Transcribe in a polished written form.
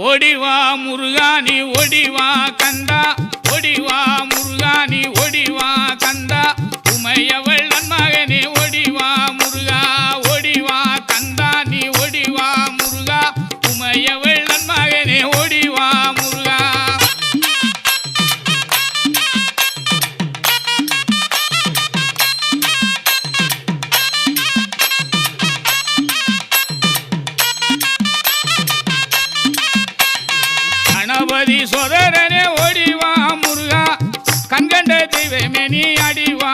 ஓடிவா முருகா நீ ஓடிவா கந்தா, ஓடிவா முருகா நீ ஓடிவா கந்தா, உமையவள் நன்மகனே ஓடிவா முருகா, ஓடிவா கந்தா நீ ஓடிவா முருகா, உமையவள் நன்மகனே ஓடிவா முருகா. கணபதி சோதரனே ஓடிவா முருகா, கண்கண்ட தெய்வமே நீ அடிவா